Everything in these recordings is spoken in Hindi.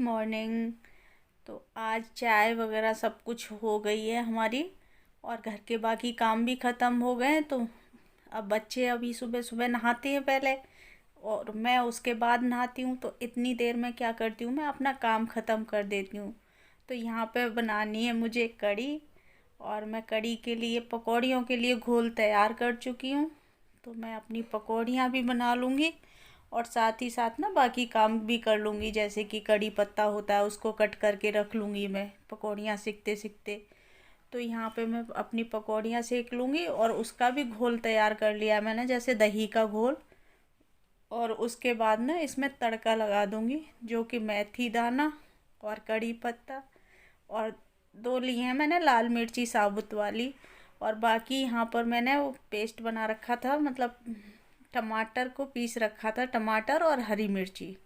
मॉर्निंग। तो आज चाय वगैरह सब कुछ हो गई है हमारी, और घर के बाकी काम भी ख़त्म हो गए हैं। तो अब बच्चे अभी सुबह सुबह नहाते हैं पहले, और मैं उसके बाद नहाती हूँ। तो इतनी देर में क्या करती हूँ, मैं अपना काम ख़त्म कर देती हूँ। तो यहाँ पे बनानी है मुझे कढ़ी, और मैं कढ़ी के लिए पकौड़ियों के लिए घोल तैयार कर चुकी हूँ। तो मैं अपनी पकौड़ियाँ भी बना लूँगी, और साथ ही साथ ना बाकी काम भी कर लूँगी। जैसे कि कड़ी पत्ता होता है, उसको कट करके रख लूँगी मैं पकौड़ियाँ सीखते सीखते। तो यहाँ पे मैं अपनी पकौड़ियाँ सेक लूँगी, और उसका भी घोल तैयार कर लिया है मैंने, जैसे दही का घोल। और उसके बाद ना इसमें तड़का लगा दूँगी, जो कि मेथी दाना और कड़ी पत्ता, और दो ली हैं मैंने लाल मिर्ची साबुत वाली। और बाकी यहाँ पर मैंने वो पेस्ट बना रखा था, मतलब टमाटर को पीस रखा था, टमाटर और हरी मिर्ची।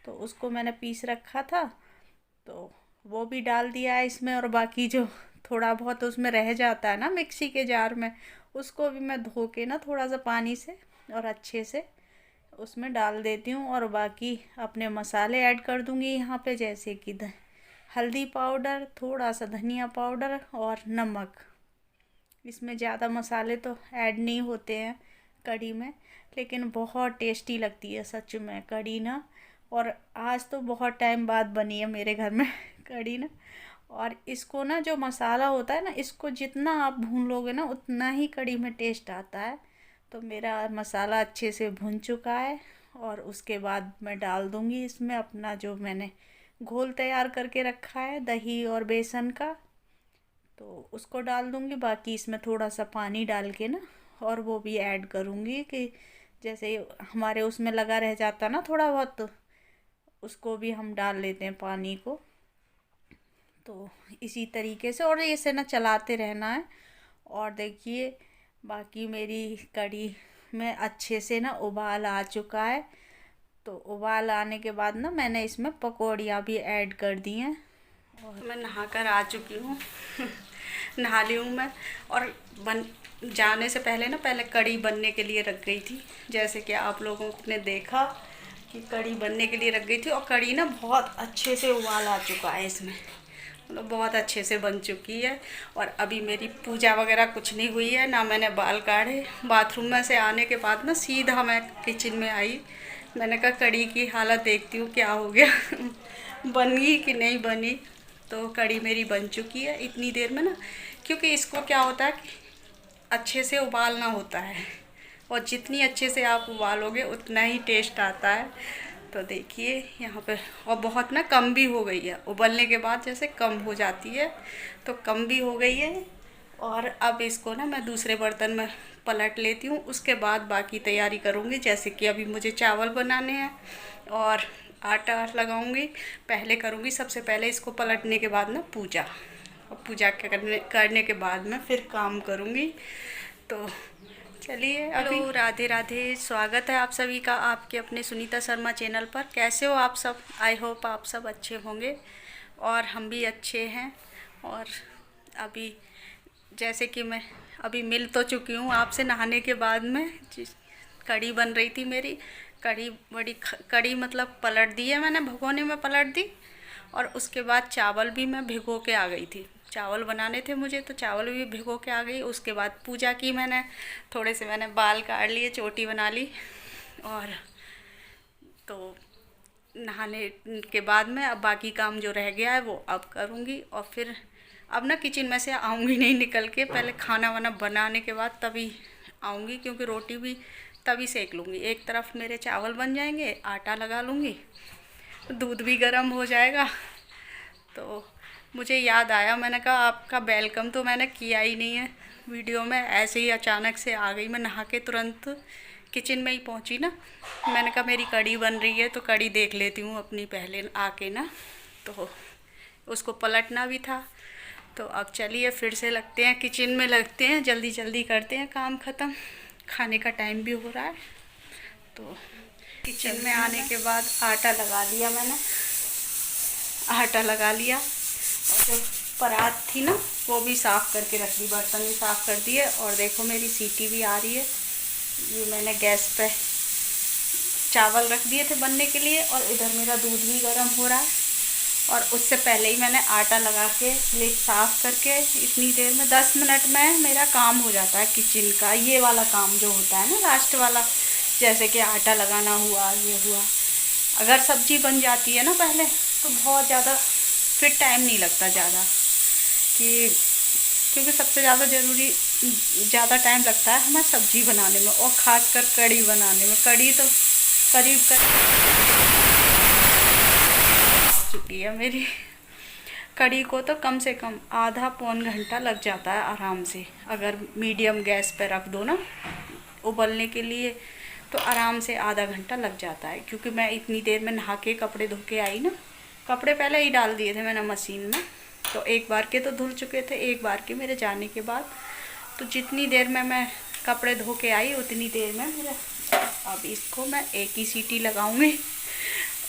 तो उसको मैंने पीस रखा था, तो वो भी डाल दिया है इसमें। और बाकी जो थोड़ा बहुत उसमें रह जाता है ना मिक्सी के जार में, उसको भी मैं धो के ना थोड़ा सा पानी से और अच्छे से उसमें डाल देती हूँ। और बाकी अपने मसाले ऐड कर दूँगी यहाँ पे, जैसे कि हल्दी पाउडर, थोड़ा सा धनिया पाउडर और नमक। इसमें ज़्यादा मसाले तो ऐड नहीं होते हैं कढ़ी में, लेकिन बहुत टेस्टी लगती है सच में कढ़ी ना। और आज तो बहुत टाइम बाद बनी है मेरे घर में कढ़ी ना। और इसको ना, जो मसाला होता है ना, इसको जितना आप भून लोगे ना, उतना ही कढ़ी में टेस्ट आता है। तो मेरा मसाला अच्छे से भुन चुका है, और उसके बाद मैं डाल दूँगी इसमें अपना जो मैंने घोल तैयार करके रखा है दही और बेसन का। तो उसको डाल दूँगी। बाकी इसमें थोड़ा सा पानी डाल के ना, और वो भी ऐड करूँगी कि जैसे हमारे उसमें लगा रह जाता ना थोड़ा बहुत, तो उसको भी हम डाल लेते हैं पानी को। तो इसी तरीके से, और इसे ना चलाते रहना है। और देखिए, बाकी मेरी कढ़ी में अच्छे से ना उबाल आ चुका है। तो उबाल आने के बाद ना मैंने इसमें पकौड़ियाँ भी ऐड कर दी हैं। और मैं नहा कर आ चुकी हूँ नहा ली हूँ मैं। और बन जाने से पहले ना, पहले कढ़ी बनने के लिए रख गई थी। जैसे कि आप लोगों ने देखा कि कढ़ी बनने के लिए रख गई थी, और कढ़ी ना बहुत अच्छे से उबाल आ चुका है इसमें, मतलब बहुत अच्छे से बन चुकी है। और अभी मेरी पूजा वगैरह कुछ नहीं हुई है, ना मैंने बाल काढ़े। बाथरूम में से आने के बाद ना सीधा मैं किचन में आई। मैंने कहा कढ़ी की हालत देखती हूँ क्या हो गया बनी कि नहीं बनी। तो कढ़ी मेरी बन चुकी है इतनी देर में ना, क्योंकि इसको क्या होता है कि अच्छे से उबालना होता है, और जितनी अच्छे से आप उबालोगे उतना ही टेस्ट आता है। तो देखिए यहाँ पे, और बहुत ना कम भी हो गई है, उबलने के बाद जैसे कम हो जाती है, तो कम भी हो गई है। और अब इसको ना मैं दूसरे बर्तन में पलट लेती हूँ, उसके बाद बाकी तैयारी करूँगी। जैसे कि अभी मुझे चावल बनाने हैं और आटा लगाऊंगी। पहले करूँगी, सबसे पहले इसको पलटने के बाद ना पूजा, और पूजा करने के बाद में फिर काम करूँगी। तो चलिए अभी, राधे राधे, स्वागत है आप सभी का आपके अपने सुनीता शर्मा चैनल पर। कैसे हो आप सब? आई होप आप सब अच्छे होंगे, और हम भी अच्छे हैं। और अभी जैसे कि मैं अभी मिल तो चुकी हूँ आपसे नहाने के बाद में। कढ़ी बन रही थी मेरी, कढ़ी मतलब पलट दी है मैंने, भगोने में पलट दी। और उसके बाद चावल भी मैं भिगो के आ गई थी, चावल बनाने थे मुझे, तो चावल भी भिगो के आ गई। उसके बाद पूजा की मैंने, थोड़े से मैंने बाल काट लिए, चोटी बना ली। और तो नहाने के बाद में अब बाकी काम जो रह गया है वो अब करूँगी। और फिर अब ना किचन में से आऊँगी नहीं निकल के, पहले खाना वाना बनाने के बाद तभी आऊँगी, क्योंकि रोटी भी तभी सेक लूँगी। एक तरफ मेरे चावल बन जाएंगे, आटा लगा लूँगी, दूध भी गर्म हो जाएगा। तो मुझे याद आया, मैंने कहा आपका वेलकम तो मैंने किया ही नहीं है वीडियो में, ऐसे ही अचानक से आ गई मैं नहा के, तुरंत किचन में ही पहुंची ना। मैंने कहा मेरी कढ़ी बन रही है, तो कढ़ी देख लेती हूँ अपनी पहले आके ना। तो उसको पलटना भी था। तो अब चलिए फिर से लगते हैं किचन में, लगते हैं जल्दी जल्दी करते हैं काम ख़त्म, खाने का टाइम भी हो रहा है। तो किचन में आने के बाद आटा लगा लिया मैंने, आटा लगा लिया। और जो परात थी ना वो भी साफ़ करके रख दी, बर्तन भी साफ़ कर दिए। और देखो मेरी सीटी भी आ रही है। ये मैंने गैस पे चावल रख दिए थे बनने के लिए, और इधर मेरा दूध भी गर्म हो रहा है। और उससे पहले ही मैंने आटा लगा के प्लेट साफ़ करके इतनी देर में 10 मिनट में मेरा काम हो जाता है किचन का। ये वाला काम जो होता है ना लास्ट वाला, जैसे कि आटा लगाना हुआ, ये हुआ। अगर सब्ज़ी बन जाती है ना पहले तो बहुत ज़्यादा फिर टाइम नहीं लगता ज़्यादा, कि क्योंकि सबसे ज़्यादा ज़रूरी ज़्यादा टाइम लगता है हमें सब्ज़ी बनाने में, और ख़ासकर कढ़ी बनाने में। कढ़ी तो करीब चुकी है मेरी। कढ़ी को तो कम से कम आधा पौन घंटा लग जाता है आराम से, अगर मीडियम गैस पे रख दो ना उबलने के लिए, तो आराम से आधा घंटा लग जाता है। क्योंकि मैं इतनी देर में नहा के कपड़े धो के आई ना, कपड़े पहले ही डाल दिए थे मैंने मशीन में, तो एक बार के तो धुल चुके थे, एक बार के मेरे जाने के बाद। तो जितनी देर में मैं कपड़े धो के आई उतनी देर में मेरा, अब इसको मैं एक ही सीटी लगाऊंगी।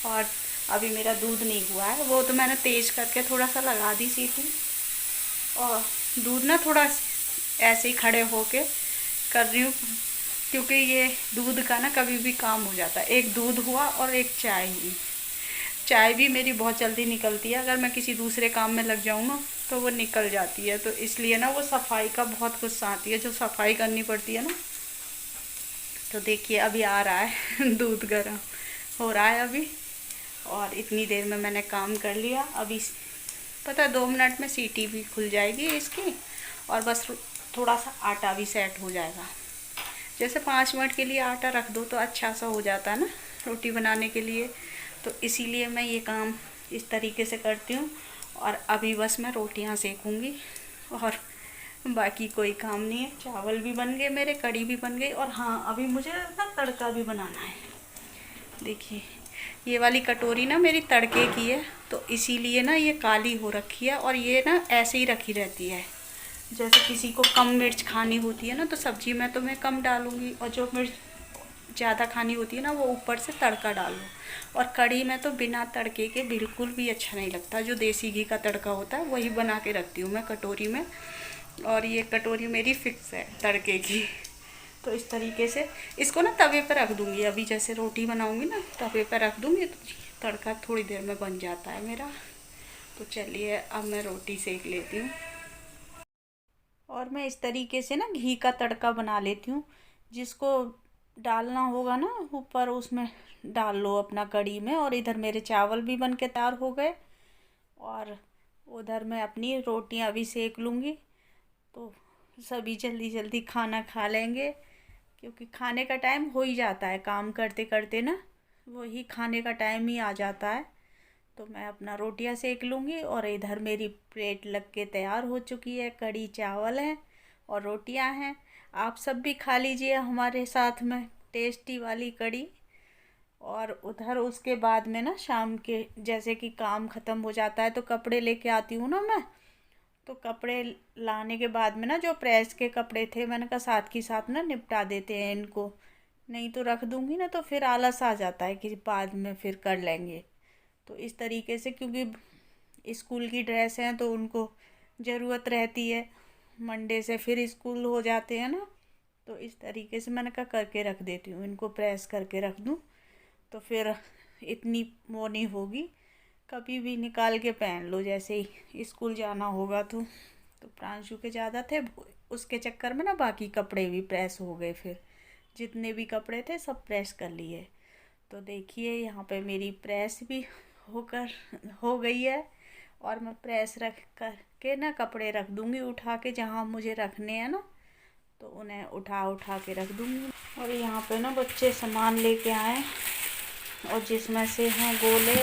और अभी मेरा दूध नहीं हुआ है, वो तो मैंने तेज़ करके थोड़ा सा लगा दी सीटी। और दूध ना थोड़ा ऐसे ही खड़े होके कर रही हूँ, क्योंकि ये दूध का ना कभी भी काम हो जाता है। एक दूध हुआ और एक चाय हुई। चाय भी मेरी बहुत जल्दी निकलती है, अगर मैं किसी दूसरे काम में लग जाऊँ ना तो वो निकल जाती है। तो इसलिए ना वो सफाई का बहुत गुस्सा आती है, जो सफाई करनी पड़ती है ना। तो देखिए अभी आ रहा है दूध गर्म हो रहा है अभी, और इतनी देर में मैंने काम कर लिया। अभी पता है 2 मिनट में सीटी भी खुल जाएगी इसकी, और बस थोड़ा सा आटा भी सेट हो जाएगा। जैसे 5 मिनट के लिए आटा रख दो तो अच्छा सा हो जाता है ना रोटी बनाने के लिए। तो इसीलिए मैं ये काम इस तरीके से करती हूँ। और अभी बस मैं रोटियाँ सेकूँगी और बाकी कोई काम नहीं है। चावल भी बन गए मेरे, कढ़ी भी बन गई, और हाँ अभी मुझे ना तड़का भी बनाना है। देखिए ये वाली कटोरी ना मेरी तड़के की है, तो इसीलिए ना ये काली हो रखी है, और ये ना ऐसे ही रखी रहती है। जैसे किसी को कम मिर्च खानी होती है ना, तो सब्जी में तो मैं कम डालूँगी, और जो मिर्च ज़्यादा खानी होती है ना वो ऊपर से तड़का डाल लो। और कढ़ी में तो बिना तड़के के बिल्कुल भी अच्छा नहीं लगता। जो देसी घी का तड़का होता है वही बना के रखती हूँ मैं कटोरी में, और ये कटोरी मेरी फिक्स है तड़के की। तो इस तरीके से इसको ना तवे पर रख दूँगी। अभी जैसे रोटी बनाऊँगी ना तवे पर रख दूँगी, तो तड़का थोड़ी देर में बन जाता है मेरा। तो चलिए अब मैं रोटी सेक लेती हूँ। और मैं इस तरीके से ना घी का तड़का बना लेती हूँ। जिसको डालना होगा ना ऊपर उसमें डाल लो अपना कढ़ी में। और इधर मेरे चावल भी बन के तैयार हो गए, और उधर मैं अपनी रोटियां भी सेक लूँगी। तो सभी जल्दी जल्दी खाना खा लेंगे, क्योंकि खाने का टाइम हो ही जाता है काम करते करते ना, वही खाने का टाइम ही आ जाता है। तो मैं अपना रोटियां सेक लूँगी, और इधर मेरी प्लेट लग के तैयार हो चुकी है। कढ़ी चावल हैं और रोटियां हैं। आप सब भी खा लीजिए हमारे साथ में टेस्टी वाली कढ़ी। और उधर उसके बाद में ना शाम के जैसे कि काम ख़त्म हो जाता है तो कपड़े लेके आती हूँ ना मैं। तो कपड़े लाने के बाद में ना जो प्रेस के कपड़े थे मैंने कहा साथ की साथ ना निपटा देते हैं इनको, नहीं तो रख दूँगी ना तो फिर आलस आ जाता है कि बाद में फिर कर लेंगे। तो इस तरीके से, क्योंकि स्कूल की ड्रेस हैं तो उनको ज़रूरत रहती है, मंडे से फिर स्कूल हो जाते हैं ना। तो इस तरीके से मैंने कहा करके रख देती हूँ, इनको प्रेस करके रख दूँ तो फिर इतनी वो नहीं होगी, कभी भी निकाल के पहन लो जैसे ही स्कूल जाना होगा। तो प्रांशु के ज़्यादा थे, उसके चक्कर में ना बाकी कपड़े भी प्रेस हो गए। फिर जितने भी कपड़े थे सब प्रेस कर लिए। तो देखिए यहाँ पे मेरी प्रेस भी हो गई है, और मैं प्रेस रख कर के ना कपड़े रख दूँगी उठा के जहाँ मुझे रखने हैं ना, तो उन्हें उठा के रख दूँगी। और यहाँ पे ना बच्चे सामान लेके आए, और जिसमें से हैं गोले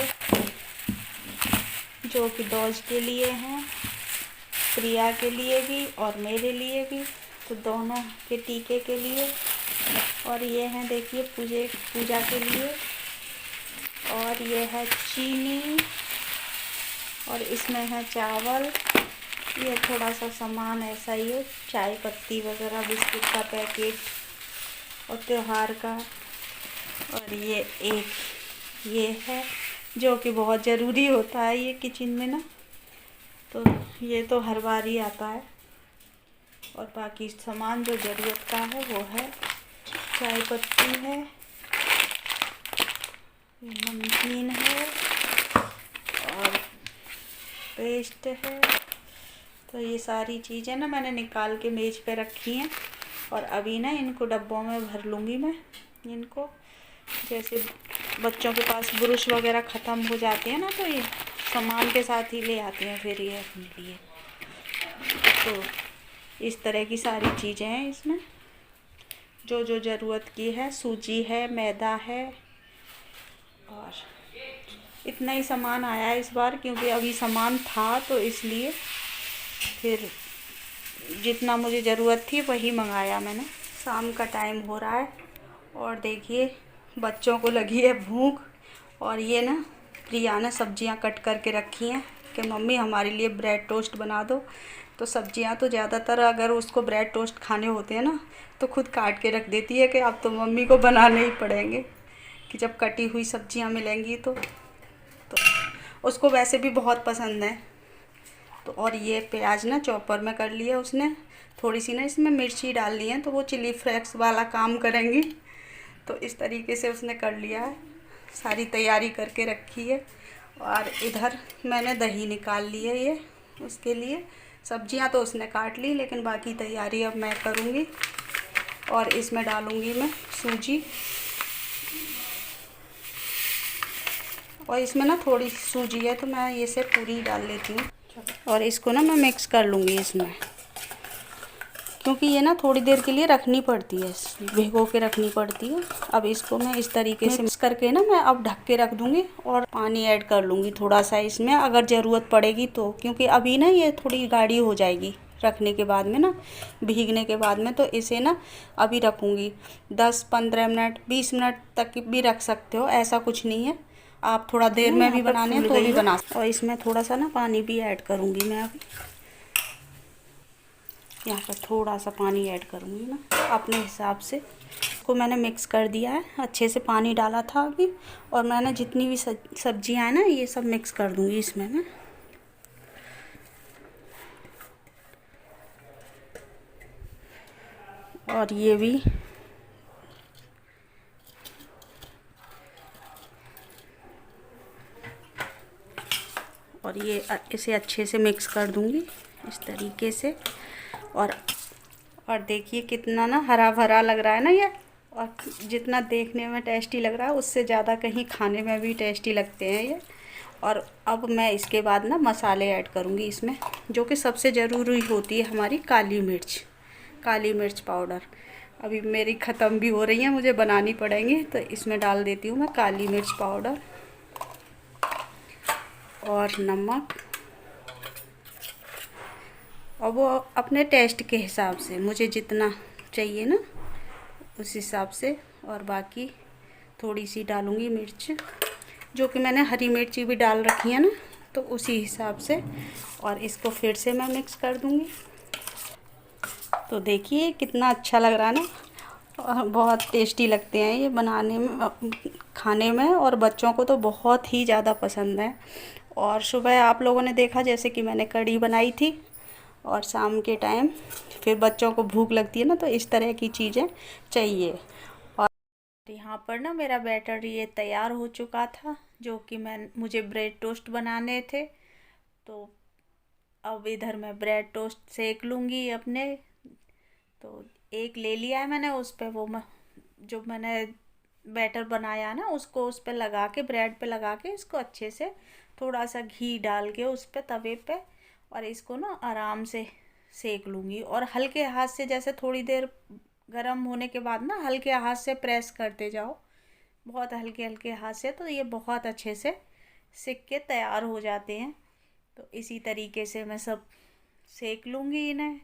जो कि डॉज के लिए हैं, प्रिया के लिए भी और मेरे लिए भी, तो दोनों के टीके के लिए। और ये हैं देखिए पूजा के लिए। और ये है चीनी, और इसमें है चावल। ये थोड़ा सा सामान ऐसा ही है, चाय पत्ती वगैरह, बिस्कुट का पैकेट और त्योहार का। और ये है जो कि बहुत ज़रूरी होता है ये किचन में ना, तो ये तो हर बार ही आता है। और बाकी सामान जो ज़रूरत का है वो है चाय पत्ती है, नमकीन है, और पेस्ट है। तो ये सारी चीज़ें ना मैंने निकाल के मेज पे रखी हैं और अभी ना इनको डब्बों में भर लूँगी मैं इनको। जैसे बच्चों के पास ब्रश वगैरह ख़त्म हो जाते हैं ना, तो ये सामान के साथ ही ले आते हैं फिर ये अपने लिए। तो इस तरह की सारी चीज़ें हैं इसमें, जो जो ज़रूरत की है। सूजी है, मैदा है, और इतना ही सामान आया है इस बार, क्योंकि अभी सामान था तो इसलिए फिर जितना मुझे ज़रूरत थी वही मंगाया मैंने। शाम का टाइम हो रहा है और देखिए बच्चों को लगी है भूख, और ये ना प्रिया ने सब्जियां कट करके रखी हैं कि मम्मी हमारे लिए ब्रेड टोस्ट बना दो। तो सब्जियां तो ज़्यादातर अगर उसको ब्रेड टोस्ट खाने होते हैं ना तो खुद काट के रख देती है कि अब तो मम्मी को बनाने ही पड़ेंगे, कि जब कटी हुई सब्जियां मिलेंगी तो उसको वैसे भी बहुत पसंद है। तो और ये प्याज ना चॉपर में कर लिया उसने, थोड़ी सी ना इसमें मिर्ची डाल ली है तो वो चिली फ्लेक्स वाला काम करेंगी। तो इस तरीके से उसने कर लिया है, सारी तैयारी करके रखी है। और इधर मैंने दही निकाल ली है ये उसके लिए। सब्जियां तो उसने काट ली, लेकिन बाकी तैयारी अब मैं करूँगी। और इसमें डालूँगी मैं सूजी, और इसमें ना थोड़ी सूजी है तो मैं ये से पूरी डाल लेती हूँ। और इसको ना मैं मिक्स कर लूँगी इसमें, क्योंकि ये ना थोड़ी देर के लिए रखनी पड़ती है, भिगो के रखनी पड़ती है। अब इसको मैं इस तरीके से मिक्स करके ना मैं अब ढक के रख दूँगी और पानी ऐड कर लूँगी थोड़ा सा इसमें, अगर ज़रूरत पड़ेगी तो। क्योंकि अभी ना ये थोड़ी गाढ़ी हो जाएगी रखने के बाद में ना, भीगने के बाद में। तो इसे ना अभी रखूँगी 10-15 मिनट, 20 मिनट तक भी रख सकते हो, ऐसा कुछ नहीं है। आप थोड़ा देर में भी बनाने तो भी बना सकते। और इसमें थोड़ा सा ना पानी भी ऐड करूँगी मैं अभी। यहाँ पर थोड़ा सा पानी ऐड करूँगी ना अपने हिसाब से। इसको मैंने मिक्स कर दिया है, अच्छे से पानी डाला था अभी। और मैंने जितनी भी सब्जियाँ हैं ना ये सब मिक्स कर दूँगी इसमें मैं। और ये भी और ये इसे अच्छे से मिक्स कर दूँगी इस तरीके से। और देखिए कितना ना हरा भरा लग रहा है ना ये, और जितना देखने में टेस्टी लग रहा है उससे ज़्यादा कहीं खाने में भी टेस्टी लगते हैं ये। और अब मैं इसके बाद ना मसाले ऐड करूँगी इसमें, जो कि सबसे ज़रूरी होती है हमारी काली मिर्च पाउडर। अभी मेरी ख़त्म भी हो रही है, मुझे बनानी पड़ेंगी, तो इसमें डाल देती हूँ मैं काली मिर्च पाउडर और नमक। और वो अपने टेस्ट के हिसाब से, मुझे जितना चाहिए ना उस हिसाब से। और बाकी थोड़ी सी डालूँगी मिर्च, जो कि मैंने हरी मिर्ची भी डाल रखी है ना, तो उसी हिसाब से। और इसको फिर से मैं मिक्स कर दूँगी। तो देखिए कितना अच्छा लग रहा है ना, और बहुत टेस्टी लगते हैं ये बनाने में, खाने में। और बच्चों को तो बहुत ही ज़्यादा पसंद है। और सुबह आप लोगों ने देखा जैसे कि मैंने कढ़ी बनाई थी, और शाम के टाइम फिर बच्चों को भूख लगती है ना, तो इस तरह की चीज़ें चाहिए। और यहाँ पर ना मेरा बैटर ये तैयार हो चुका था, जो कि मुझे ब्रेड टोस्ट बनाने थे। तो अब इधर मैं ब्रेड टोस्ट सेक लूँगी अपने। तो एक ले लिया है मैंने, उस पर वो जो मैंने बैटर बनाया ना उसको उस पर लगा के, ब्रेड पे लगा के इसको अच्छे से थोड़ा सा घी डाल के उस पर तवे पे, और इसको ना आराम से सेक लूँगी। और हल्के हाथ से, जैसे थोड़ी देर गर्म होने के बाद ना हल्के हाथ से प्रेस करते जाओ, बहुत हल्के हल्के हाथ से, तो ये बहुत अच्छे से सिक के तैयार हो जाते हैं। तो इसी तरीके से मैं सब सेक लूँगी इन्हें।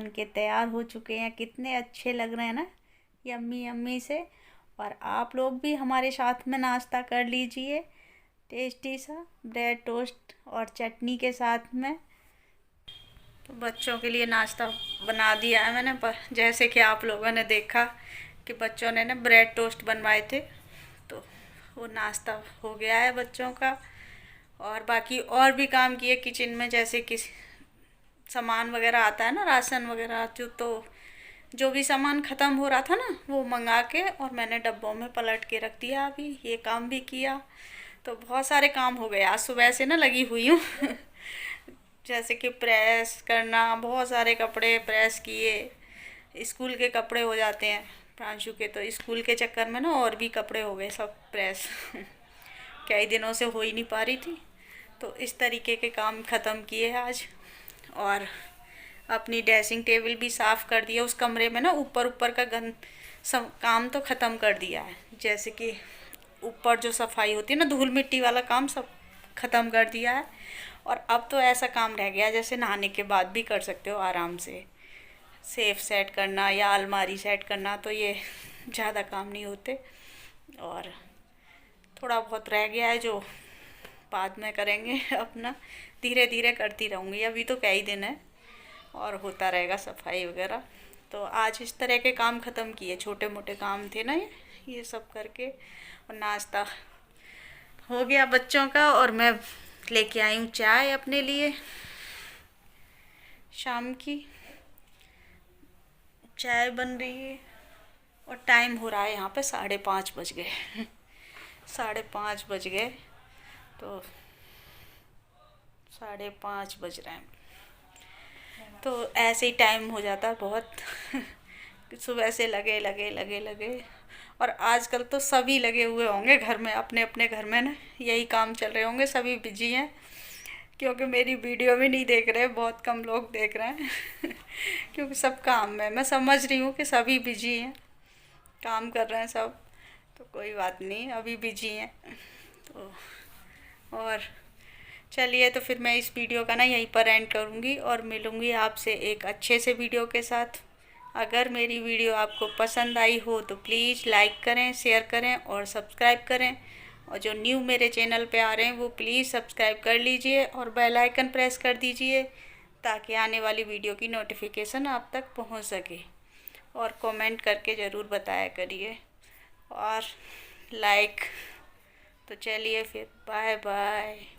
बन के तैयार हो चुके हैं। कितने अच्छे लग रहे हैं ना, यम्मी यम्मी से। और आप लोग भी हमारे साथ में नाश्ता कर लीजिए, टेस्टी सा ब्रेड टोस्ट और चटनी के साथ में। तो बच्चों के लिए नाश्ता बना दिया है मैंने, पर जैसे कि आप लोगों ने देखा कि बच्चों ने ना ब्रेड टोस्ट बनवाए थे, तो वो नाश्ता हो गया है बच्चों का। और बाकी और भी काम किए किचन में, जैसे कि सामान वगैरह आता है ना, राशन वगैरह, जो भी सामान ख़त्म हो रहा था ना, वो मंगा के और मैंने डब्बों में पलट के रख दिया। अभी ये काम भी किया, तो बहुत सारे काम हो गए। आज सुबह से ना लगी हुई हूँ जैसे कि प्रेस करना, बहुत सारे कपड़े प्रेस किए। स्कूल के कपड़े हो जाते हैं प्रांशु के, तो स्कूल के चक्कर में ना और भी कपड़े हो गए सब प्रेस कई दिनों से हो ही नहीं पा रही थी। तो इस तरीके के काम ख़त्म किए आज। और अपनी ड्रेसिंग टेबल भी साफ़ कर दिया। उस कमरे में ना ऊपर ऊपर का गंद सब काम तो ख़त्म कर दिया है, जैसे कि ऊपर जो सफाई होती है ना, धूल मिट्टी वाला काम सब ख़त्म कर दिया है। और अब तो ऐसा काम रह गया जैसे नहाने के बाद भी कर सकते हो आराम से। सेफ सेट करना या अलमारी सेट करना, तो ये ज़्यादा काम नहीं होते। और थोड़ा बहुत रह गया है जो बाद में करेंगे अपना, धीरे धीरे करती रहूँगी। अभी तो कई दिन है और होता रहेगा सफाई वगैरह। तो आज इस तरह के काम ख़त्म किए, छोटे मोटे काम थे ना ये सब करके। और नाश्ता हो गया बच्चों का, और मैं लेके आई हूँ चाय अपने लिए। शाम की चाय बन रही है और टाइम हो रहा है यहाँ पे 5:30 बज गए 5:30 बज गए, तो 5:30 बज रहे हैं। तो ऐसे ही टाइम हो जाता है बहुत सुबह से लगे लगे लगे लगे। और आजकल तो सभी लगे हुए होंगे घर में, अपने अपने घर में ना यही काम चल रहे होंगे, सभी बिजी हैं। क्योंकि मेरी वीडियो भी नहीं देख रहे, बहुत कम लोग देख रहे हैं क्योंकि सब काम में, मैं समझ रही हूँ कि सभी बिजी हैं, काम कर रहे हैं सब। तो कोई बात नहीं, अभी बिजी हैं। तो और चलिए, तो फिर मैं इस वीडियो का ना यहीं पर एंड करूँगी और मिलूँगी आपसे एक अच्छे से वीडियो के साथ। अगर मेरी वीडियो आपको पसंद आई हो तो प्लीज़ लाइक करें, शेयर करें और सब्सक्राइब करें। और जो न्यू मेरे चैनल पे आ रहे हैं वो प्लीज़ सब्सक्राइब कर लीजिए और बेल आइकन प्रेस कर दीजिए, ताकि आने वाली वीडियो की नोटिफिकेशन आप तक पहुंच सके। और कमेंट करके ज़रूर बताया करिए और लाइक। तो चलिए फिर, बाय बाय।